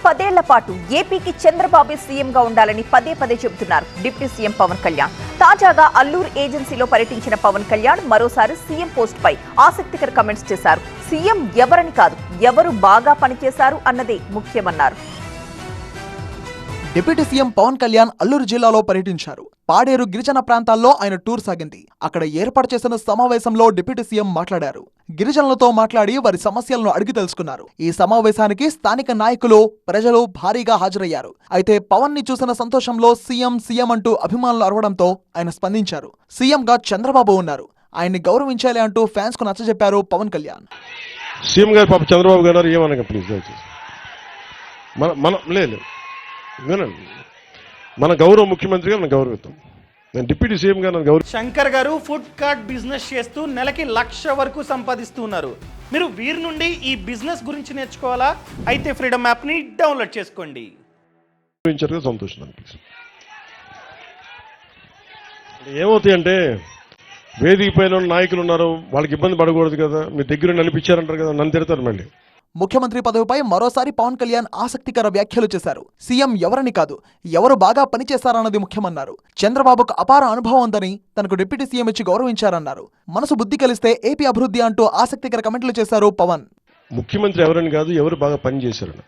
10 ఏళ్ల పాటు ఏపీకి చంద్రబాబు సీఎంగా ఉండాలని పదే పదే చెబుతున్నారు డిప్యూటీ సీఎం పవన్ కళ్యాణ్. తాజాగా అల్లూరు ఏజెన్సీలో పర్యటించిన పవన్ కళ్యాణ్ మరోసారి సీఎం పోస్ట్ పై ఆసక్తికర కామెంట్స్ చేశారు. సీఎం ఎవరని కాదు, ఎవరు బాగా పనిచేశారు అన్నదే ముఖ్యమన్నారు. డిప్యూటీ సీఎం పవన్ కళ్యాణ్ అల్లూరు జిల్లాలో పర్యటించారు. పాడేరు గిరిజన ప్రాంతాల్లో ఆయన టూర్ సాగింది. అక్కడ ఏర్పాటు చేసిన సమావేశంలో డిప్యూటీ సీఎం మాట్లాడారు. గిరిజనులతో మాట్లాడి వారి సమస్యలను అడిగి తెలుసుకున్నారు. ఈ సమావేశానికి స్థానిక నాయకులు, ప్రజలు భారీగా హాజరయ్యారు. అయితే పవన్ ని చూసిన సంతోషంలో సీఎం సీఎం అంటూ అభిమానులు అరవడంతో ఆయన స్పందించారు. సీఎంగా చంద్రబాబు ఉన్నారు, ఆయన్ని గౌరవించాలి అంటూ ఫ్యాన్స్ కు నచ్చజెప్పారు పవన్ కళ్యాణ్. సీఎం గారు పాప చంద్రబాబు గారు ఏమనగా ప్లీజ్ లేదు వినండి, మన గౌరవ ముఖ్యమంత్రి గారు గౌరవిద్దాం. నేను డిప్యూటీ సీఎం గారు గౌరవ. శంకర్ గారు ఫుడ్ కార్ట్ బిజినెస్ చేస్తూ నెలకి 1,00,000 వరకు సంపాదిస్తూ ఉన్నారు. మీరు వీరి నుండి ఈ బిజినెస్ గురించి నేర్చుకోవాలా? అయితే ఫ్రీడమ్ యాప్ ని డౌన్లోడ్ చేసుకోండి. సంతోషం అనిపిస్తుంది. ఏమవుతాయి అంటే వేదిక పైన నాయకులు ఉన్నారు, వాళ్ళకి ఇబ్బంది పడకూడదు కదా, మీ దగ్గర నడిపించారంటారు కదా, నన్ను తిడతారు మళ్ళీ. ముఖ్యమంత్రి పదవిపై మరోసారి పవన్ కళ్యాణ్ ఆసక్తికర వ్యాఖ్యలు చేశారు. సీఎం ఎవరని కాదు, ఎవరు బాగా పనిచేశారన్నది ముఖ్యమన్నారు. చంద్రబాబుకు అపార అనుభవం ఉందని తనకు డిప్యూటీ సీఎం ఇచ్చి గౌరవించారన్నారు. మనసు బుద్ధి కలిస్తే ఏపీ అభివృద్ధి అంటూ ఆసక్తికర కమెంట్లు చేశారు పవన్. ముఖ్యమంత్రి ఎవరని కాదు, ఎవరు బాగా పనిచేశారని.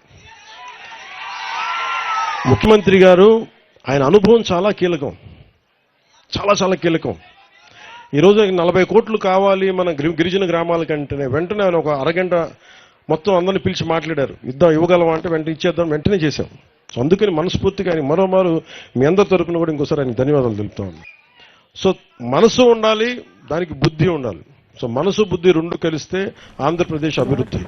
ముఖ్యమంత్రి గారు ఆయన అనుభవం చాలా కీలకం, చాలా కీలకం. ఈరోజు 40 కోట్లు కావాలి మన గిరిజన గ్రామాలకంటేనే వెంటనే ఆయన ఒక అరగంట మొత్తం అందరిని పిలిచి మాట్లాడారు. ఇవ్వగలమా అంటే వెంటనే ఇచ్చేద్దాం, వెంటనే చేశాం. సో అందుకని మనస్ఫూర్తిగా ఆయన మరోమారు మీ అందరి తరపున కూడా ఇంకోసారి ఆయన ధన్యవాదాలు తెలుపుతాను. సో మనసు ఉండాలి, దానికి బుద్ధి ఉండాలి. సో మనసు బుద్ధి రెండు కలిస్తే ఆంధ్రప్రదేశ్ అభివృద్ధి.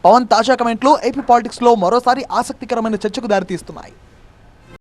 పవన్ తాజా కమెంట్లు ఏపీ పాలిటిక్స్ లో మరోసారి ఆసక్తికరమైన చర్చకు దారితీస్తున్నాయి.